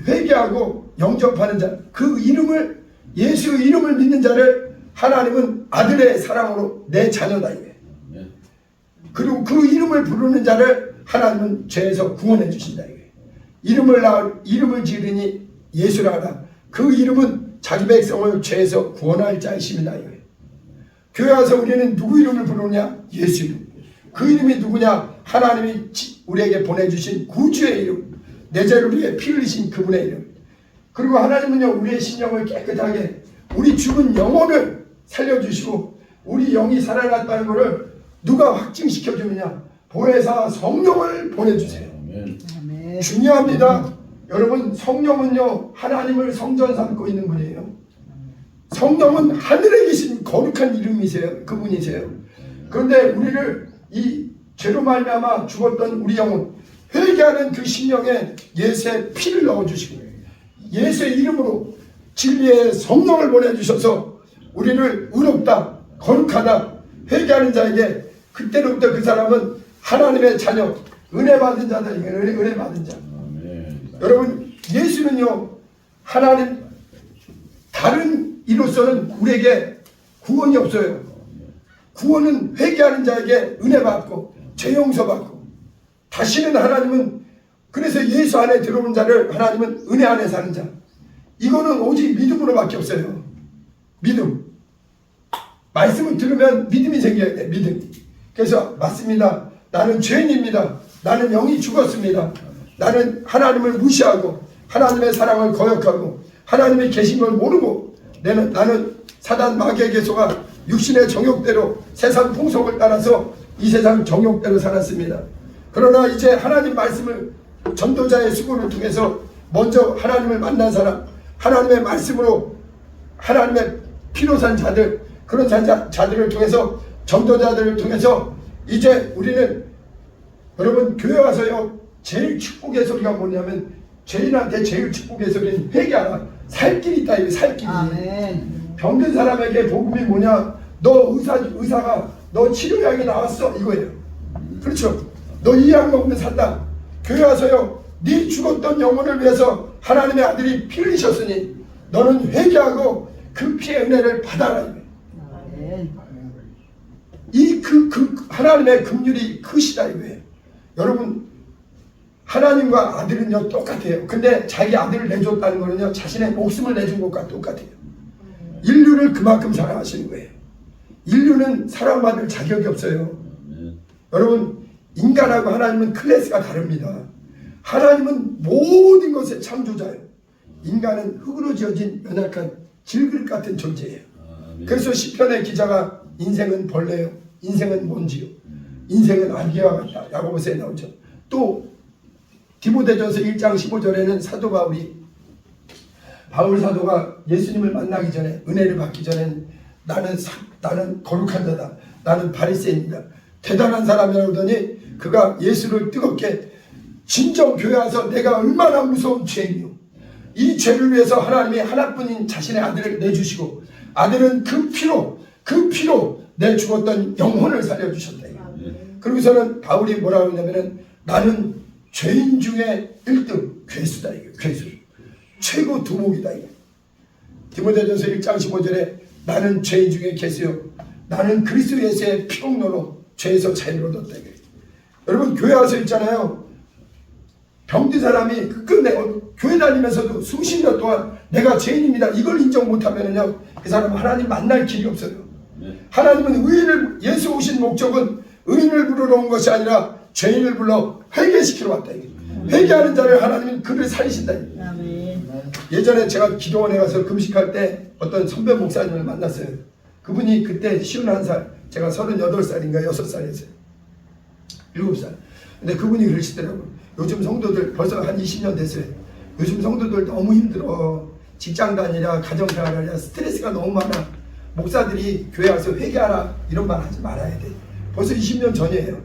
회개하고 영접하는 자, 그 이름을, 예수의 이름을 믿는 자를 하나님은 아들의 사랑으로 내 자녀다 이게. 그리고 그 이름을 부르는 자를 하나님은 죄에서 구원해 주신다 이게. 이름을 지으니 예수라 하라. 그 이름은 자기 백성을 죄에서 구원할 자이심이다 이게. 교회 와서 우리는 누구 이름을 부르냐? 예수 이름. 그 이름이 누구냐? 하나님이 우리에게 보내주신 구주의 이름, 내 죄를 위해 피 흘리신 그분의 이름. 그리고 하나님은요 우리의 심령을 깨끗하게, 우리 죽은 영혼을 살려주시고 우리 영이 살아났다는 것을 누가 확증시켜주느냐? 보혜사 성령을 보내주세요. 아멘. 중요합니다. 여러분, 성령은요 하나님을 성전 삼고 있는 분이에요. 성령은 하늘에 계신 거룩한 이름이세요. 그분이세요. 그런데 우리를 이 죄로 말미암아 죽었던 우리 영혼, 회개하는 그 심령에 예수의 피를 넣어주시고 예수의 이름으로 진리의 성령을 보내주셔서 우리를 의롭다, 거룩하다 회개하는 자에게 그때로부터 그 사람은 하나님의 자녀, 은혜 받은 자다. 은혜 받은 자. 여러분, 예수는요 하나님 다른 이로서는 우리에게 구원이 없어요. 구원은 회개하는 자에게 은혜 받고 죄 용서 받고, 다시는 하나님은, 그래서 예수 안에 들어온 자를 하나님은 은혜 안에 사는 자, 이거는 오직 믿음으로밖에 없어요. 믿음. 말씀을 들으면 믿음이 생겨야 돼. 믿음. 그래서 맞습니다. 나는 죄인입니다. 나는 영이 죽었습니다. 나는 하나님을 무시하고 하나님의 사랑을 거역하고 하나님이 계신 걸 모르고 나는 사단 마귀에게 속아 육신의 정욕대로 세상 풍속을 따라서 이 세상 정욕대로 살았습니다. 그러나 이제 하나님 말씀을, 전도자의 수고를 통해서 먼저 하나님을 만난 사람, 하나님의 말씀으로 하나님의 피로 산 자들, 그런 자들을 통해서, 전도자들을 통해서 이제 우리는, 여러분 교회 와서요 제일 축복의 소리가 뭐냐면, 죄인한테 제일 축복의 소리는 회개하라. 살 길이 있다. 이거 살 길이. 아멘. 병든 사람에게 복음이 뭐냐? 너 의사가 너 치료약이 나왔어 이거예요. 그렇죠? 너 이 약 먹으면 산다. 교회 와서요 네 죽었던 영혼을 위해서 하나님의 아들이 피 흘리셨으니 너는 회개하고 그 피의 은혜를 받아라. 이 하나님의 긍휼이 크시다 이거예요. 여러분, 하나님과 아들은요 똑같아요. 근데 자기 아들을 내줬다는 거는요 자신의 목숨을 내준 것과 똑같아요. 인류를 그만큼 사랑하시는 거예요. 인류는 사랑받을 자격이 없어요. 여러분, 인간하고 하나님은 클래스가 다릅니다. 하나님은 모든 것의 창조자예요. 인간은 흙으로 지어진 연약한 질그릇 같은 존재예요. 그래서 시편의 기자가 인생은 벌레요, 인생은 먼지요, 인생은 안개와 같다. 야고보서에 나오죠. 또 디모데전서 1장 15절에는 사도 바울 사도가 예수님을 만나기 전에, 은혜를 받기 전에는 나는 거룩한 자다, 나는 바리새인이다, 대단한 사람이라고 하더니 그가 예수를 뜨겁게, 진정 교회 와서 내가 얼마나 무서운 죄인이요, 이 죄를 위해서 하나님이 하나뿐인 자신의 아들을 내주시고 아들은 그 피로 내 죽었던 영혼을 살려주셨다. 그러고서는 바울이 뭐라고 하냐면은 나는 죄인 중에 1등 괴수다. 이게 괴수, 최고 두목이다. 이게 디모데전서 1장 15절에 나는 죄인 중에 괴수요, 나는 그리스도 예수의 피용로로 죄에서 자유를 얻었다. 이게 여러분, 교회 와서 있잖아요, 병든 사람이 끝내 교회 다니면서도 수십 년 동안 내가 죄인입니다 이걸 인정 못하면은요 그 사람은 하나님 만날 길이 없어요. 하나님은 의인을, 예수 오신 목적은 의인을 부르러 온 것이 아니라 죄인을 불러 회개시키러 왔다. 회개하는 자를 하나님은 그를 살리신다. 예전에 제가 기도원에 가서 금식할 때 어떤 선배 목사님을 만났어요. 그분이 그때 51살, 제가 38살인가 6살이었어요. 7살. 근데 그분이 그러시더라고요. 요즘 성도들 벌써 한 20년 됐어요. 요즘 성도들 너무 힘들어. 직장 다니랴 가정생활하랴 스트레스가 너무 많아. 목사들이 교회 와서 회개하라 이런 말 하지 말아야 돼. 벌써 20년 전이에요.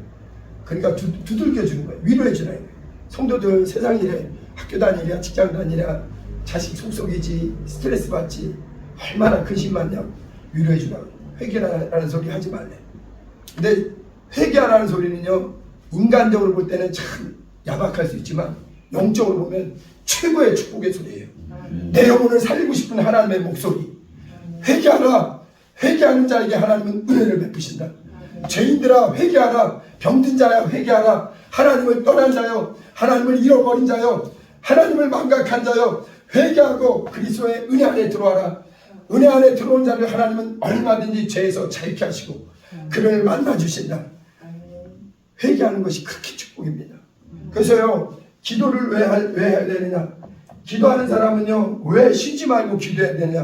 그러니까 두들겨 주는 거예요. 위로해 주는 거예요. 성도들 세상 일에 학교 다니랴 직장 다니랴 자식 속속이지 스트레스 받지 얼마나 근심 많냐고 위로해 주라고. 회개라는 소리 하지 말래. 근데 회개하라는 소리는요 인간적으로 볼 때는 참 야박할 수 있지만 영적으로 보면 최고의 축복의 소리예요. 내 영혼을 살리고 싶은 하나님의 목소리. 회개하라. 회개하는 자에게 하나님은 은혜를 베푸신다. 죄인들아 회개하라. 병든 자야 회개하라. 하나님을 떠난 자여, 하나님을 잃어버린 자여, 하나님을 망각한 자여 회개하고 그리스도의 은혜 안에 들어와라. 은혜 안에 들어온 자를 하나님은 얼마든지 죄에서 자유케 하시고 그를 만나주신다. 회개하는 것이 그렇게 축복입니다. 그래서요 기도를 왜 해야 되느냐. 기도하는 사람은요 왜 쉬지 말고 기도해야 되느냐.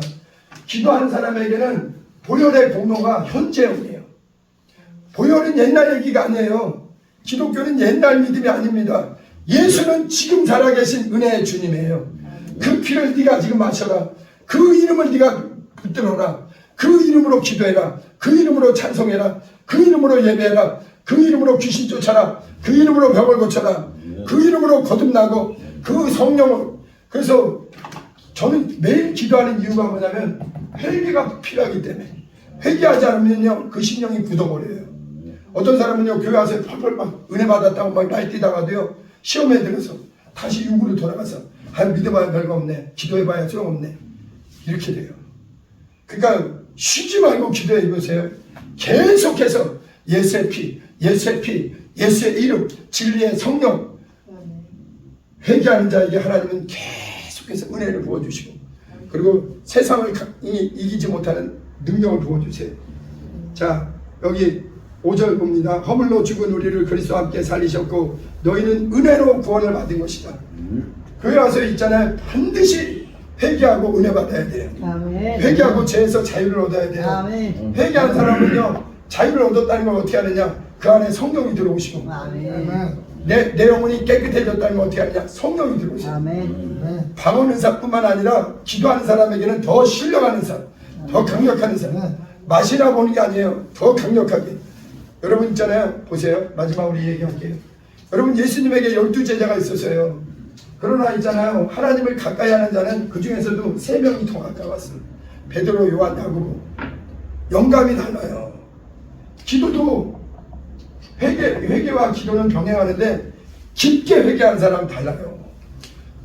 기도하는 사람에게는 보혈의 공로가 현재형이에요. 보혈은 옛날 얘기가 아니에요. 기독교는 옛날 믿음이 아닙니다. 예수는 지금 살아계신 은혜의 주님이에요. 그 피를 네가 지금 마셔라. 그 이름을 네가 붙들어라. 그 이름으로 기도해라. 그 이름으로 찬송해라. 그 이름으로 예배해라. 그 이름으로 귀신 쫓아라. 그 이름으로 병을 고쳐라. 그 이름으로 거듭나고 그 성령을. 그래서 저는 매일 기도하는 이유가 뭐냐면 회개가 필요하기 때문에. 회개하지 않으면요 그 심령이 굳어버려요. 어떤 사람은요 교회 와서 펄펄 막 은혜 받았다고 막 날뛰다가도요 시험에 들어서 다시 육으로 돌아가서 믿어봐야 별거 없네, 기도해봐야 소용없네, 이렇게 돼요. 그러니까 쉬지 말고 기도해 보세요. 계속해서 예수의 피, 예수의 피, 예수의 이름, 진리의 성령. 회개하는 자에게 하나님은 계속해서 은혜를 부어주시고 그리고 세상을 이기지 못하는 능력을 부어주세요. 자 여기 5절 봅니다. 허물로 죽은 우리를 그리스도와 함께 살리셨고 너희는 은혜로 구원을 받은 것이다. 교회 와서 있잖아요. 반드시 회개하고 은혜 받아야 돼요. 아멘. 회개하고 죄에서 자유를 얻어야 돼요. 아멘. 회개하는 사람은요 자유를 얻었다는 걸 어떻게 하느냐. 그 안에 성령이 들어오시고 아멘. 내 영혼이 깨끗해졌다는 걸 어떻게 하느냐. 성령이 들어오시고 아멘. 방언 은사뿐만 아니라 기도하는 사람에게는 더 신령한 은사, 더 강력한 은사. 맛이나 보는 게 아니에요. 더 강력하게. 여러분 있잖아요. 보세요. 마지막으로 얘기할게요. 여러분 예수님에게 12제자가 있었어요. 그러나 있잖아요. 하나님을 가까이 하는 자는 그 중에서도 3명이 더 가까웠어요. 베드로, 요한, 야고보. 영감이 달라요. 기도도 회개와 기도는 병행하는데 깊게 회개하는 사람은 달라요.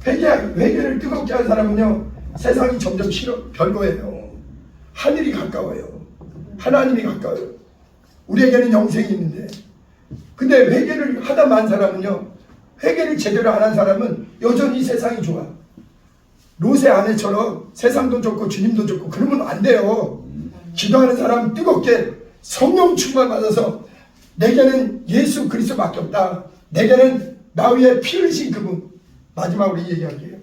회개를 뜨겁게 하는 사람은요 세상이 점점 별거예요. 하늘이 가까워요. 하나님이 가까워요. 우리에게는 영생이 있는데 근데 회개를 하다 만 사람은요 회개를 제대로 안 한 사람은 여전히 세상이 좋아. 롯의 아내처럼 세상도 좋고 주님도 좋고 그러면 안 돼요. 기도하는 사람 뜨겁게 성령 충만 받아서 내게는 예수 그리스도밖에 없다. 내게는 나 위에 피 흘리신 그분. 마지막으로 이 얘기할게요.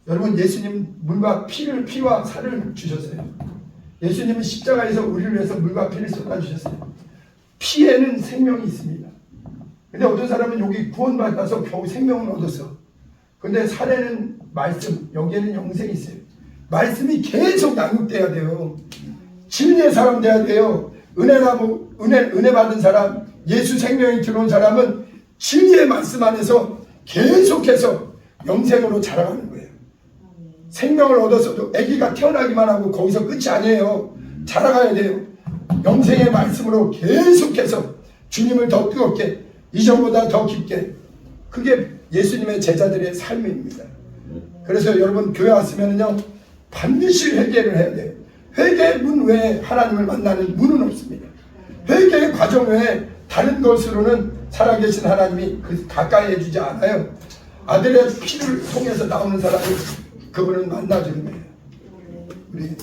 여러분 예수님 물과 피와 살을 주셨어요. 예수님은 십자가에서 우리를 위해서 물과 피를 쏟아주셨어요. 피에는 생명이 있습니다. 근데 어떤 사람은 여기 구원받아서 겨우 생명을 얻었어. 근데 살에는 말씀, 여기에는 영생이 있어요. 말씀이 계속 양육돼야 돼요. 진리의 사람 돼야 돼요. 은혜 받은 사람, 예수 생명이 들어온 사람은 진리의 말씀 안에서 계속해서 영생으로 자라가는 거예요. 생명을 얻었어도 아기가 태어나기만 하고 거기서 끝이 아니에요. 자라가야 돼요. 영생의 말씀으로 계속해서 주님을 더 뜨겁게, 이전보다 더 깊게. 그게 예수님의 제자들의 삶입니다. 그래서 여러분 교회 왔으면요 반드시 회개를 해야 돼요. 회개의 문 외에 하나님을 만나는 문은 없습니다. 회개의 과정 외에 다른 것으로는 살아계신 하나님이 가까이 해주지 않아요. 아들의 피를 통해서 나오는 사람을 그분은 만나주는 거예요. 우리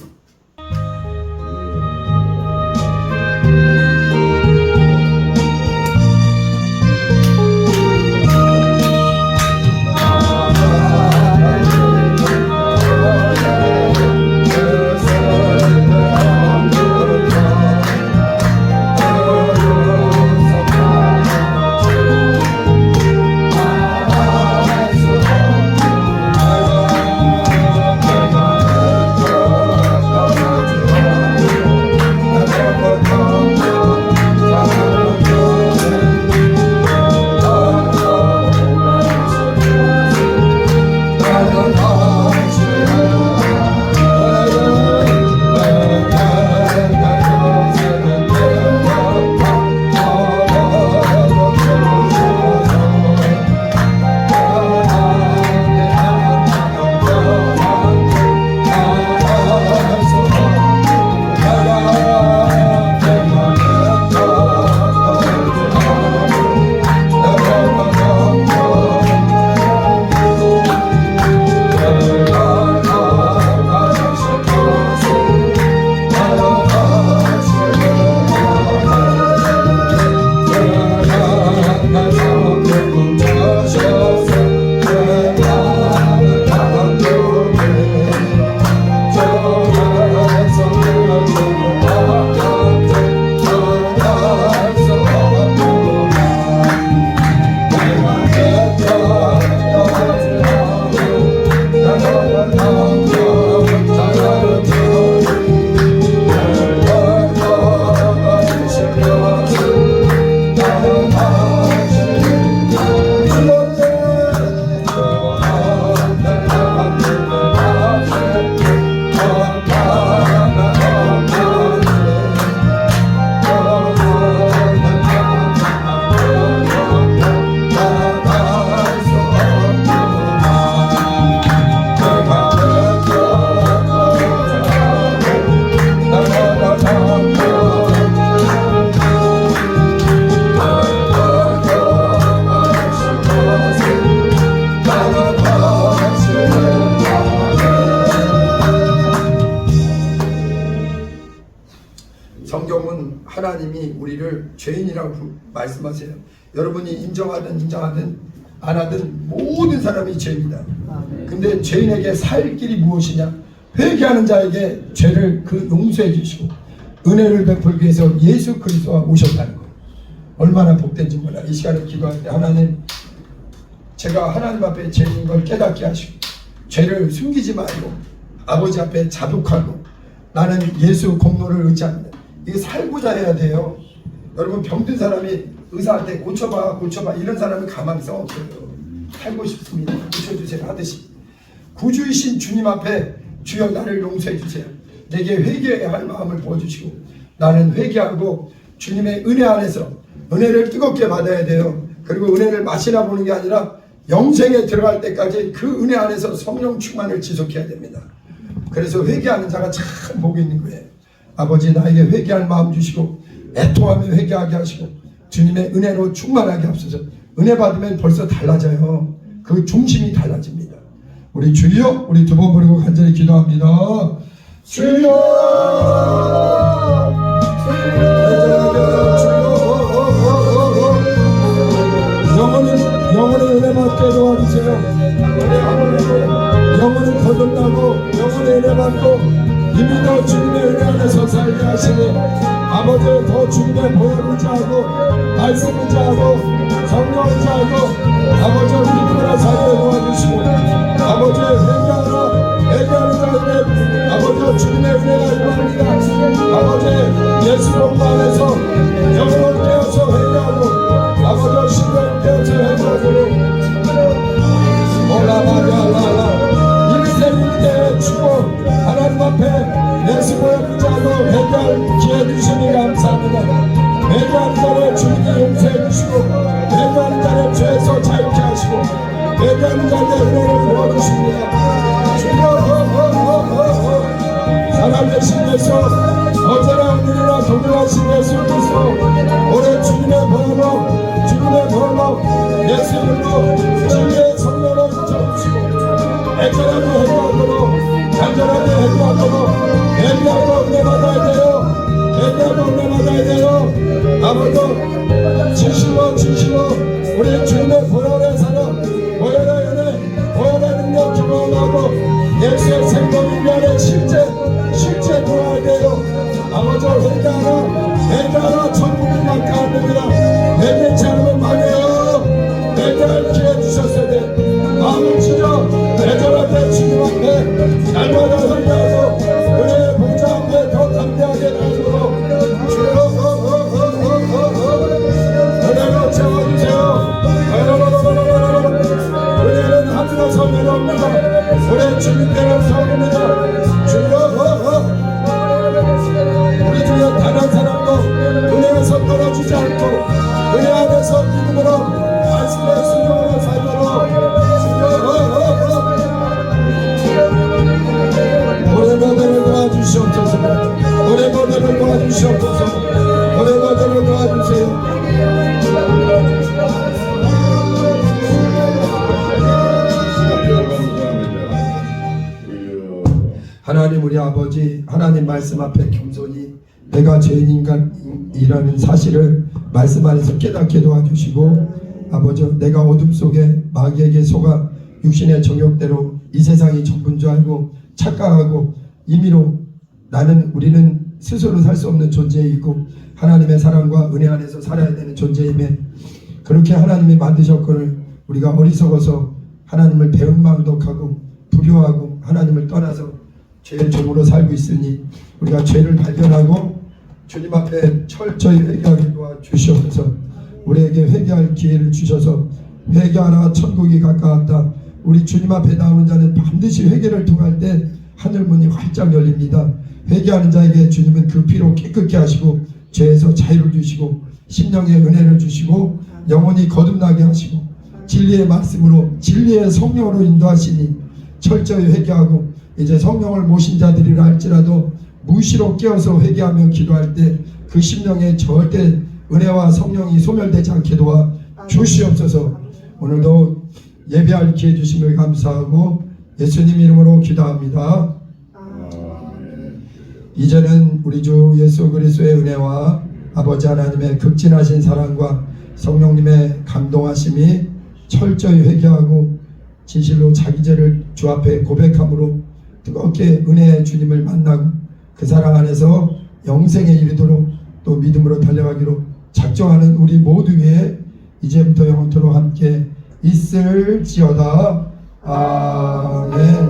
성경은 하나님이 우리를 죄인이라고 말씀하세요. 여러분이 인정하든 안 하든 모든 사람이 죄입니다. 근데 죄인에게 살 길이 무엇이냐? 회개하는 자에게 죄를 용서해 주시고 은혜를 베풀기 위해서 예수 그리스도가 오셨다는 거예요. 얼마나 복된지 몰라. 이 시간에 기도할 때 하나님, 제가 하나님 앞에 죄인인 걸 깨닫게 하시고 죄를 숨기지 말고 아버지 앞에 자복하고 나는 예수 공로를 의지합니다. 이게 살고자 해야 돼요. 여러분, 병든 사람이 의사한테 고쳐봐 이런 사람이 가만히 서 없어요. 살고 싶습니다, 고쳐주세요 하듯이 구주이신 주님 앞에 주여 나를 용서해 주세요, 내게 회개해야 할 마음을 보여주시고 나는 회개하고 주님의 은혜 안에서 은혜를 뜨겁게 받아야 돼요. 그리고 은혜를 마시나 보는 게 아니라 영생에 들어갈 때까지 그 은혜 안에서 성령 충만을 지속해야 됩니다. 그래서 회개하는 자가 참 복이 있는 거예요. 아버지, 나에게 회개할 마음 주시고 애통하며 회개하게 하시고 주님의 은혜로 충만하게 하소서. 은혜 받으면 벌써 달라져요. 그 중심이 달라집니다. 우리 주여, 우리 두 번 부르고 간절히 기도합니다. 주여, 영혼의 은혜 받게 도와주세요. 영혼은 거듭나고 영혼의 은혜 받고 이미 더 주님의 은혜 안에서 살게 하시니 아버지, 더 주님의 보혈을 의지하고 말씀 의지하고 성령 의지하고 아버지 믿음으로 살게 도와주시고 아버지, 회개하는 자에게 아버지 주님의 은혜가 임합니다. 아버지, 예수 공부 안에서 영혼을 깨어서 회개하고 아버지 신령을 깨어서 회개하도록 올라가라 일대일대 주고 하나님 앞에 예수 보혈을 의지하고 회개할 기회 주시니 감사합니다. 회개하는 자를 주님이 용서해 주시고 회개하는 자를 죄에서 자유케 하시고 회개하는 자의 은혜를 부어주십니다. 주여, 살아계신 예수, 어제나 오늘이나 동일하신 예수 그리스도, 올해 주님의 번호 예수 이름으로 주님의 성령
애절하게 회개하도록 간절하게 회개하도록 회개하고 은혜 받아야 돼요. 회개하고 은혜 받아야 돼요. 아버지 진실로 우리 주님의 보혈의 사랑 보혈의 은혜 보혈의 능력 경험하고 예수의 생명인간의 실제 도와야 돼요. 아버지 회개하라 천국이 가까이 됩니다. 회개치 않으면 망해요. 회개할 기회 주셨어야 돼. 마음을 찢어 애절하게 주님 앞에 날마다 회개하고 은혜의 복자 앞에 더 담대하게 나아가도록 주여 은혜로 채워주세요. 은혜는 하늘에서 내려옵니다. 우리 주님께는 성입니다. 주여 우리 중에 단 한 사람도 은혜에서 떨어지지 않고 은혜 안에서 믿음으로 말씀의 순종으로 살도록 우리 모두를 도와주시옵소서. 우리 모두를 도와주시옵소서. 우리 모두를 도와주세요.
하나님 우리 아버지 하나님 말씀 앞에 겸손히 내가 죄인인간이라는 사실을 말씀 안에서 깨닫게 도와주시고 아버지 내가 어둠 속에 마귀에게 속아 육신의 정욕대로 이 세상이 전부인 줄 알고 착각하고 임의로 우리는 스스로 살 수 없는 존재이고 하나님의 사랑과 은혜 안에서 살아야 되는 존재임에 그렇게 하나님이 만드셨거늘 우리가 어리석어서 하나님을 배은망덕하고 불효하고 하나님을 떠나서 죄의 종으로 살고 있으니 우리가 죄를 발견하고 주님 앞에 철저히 회개하게 도와주시옵소서. 우리에게 회개할 기회를 주셔서 회개하라 천국이 가까웠다. 우리 주님 앞에 나오는 자는 반드시 회개를 통할 때 하늘문이 활짝 열립니다. 회개하는 자에게 주님은 그 피로 깨끗게 하시고 죄에서 자유를 주시고 심령의 은혜를 주시고 영혼이 거듭나게 하시고 진리의 말씀으로 진리의 성령으로 인도하시니 철저히 회개하고 이제 성령을 모신 자들이라 할지라도 무시로 깨어서 회개하며 기도할 때 그 심령에 절대 은혜와 성령이 소멸되지 않게 도와 주시옵소서. 오늘도 예배할 기회 주심을 감사하고 예수님 이름으로 기도합니다. 이제는 우리 주 예수 그리스도의 은혜와 아버지 하나님의 극진하신 사랑과 성령님의 감동하심이 철저히 회개하고 진실로 자기 죄를 주 앞에 고백함으로 뜨겁게 은혜의 주님을 만나고 그 사랑 안에서 영생에 이르도록 또 믿음으로 달려가기로 작정하는 우리 모두 위에 이제부터 영원토록 함께 있을지어다. 아멘.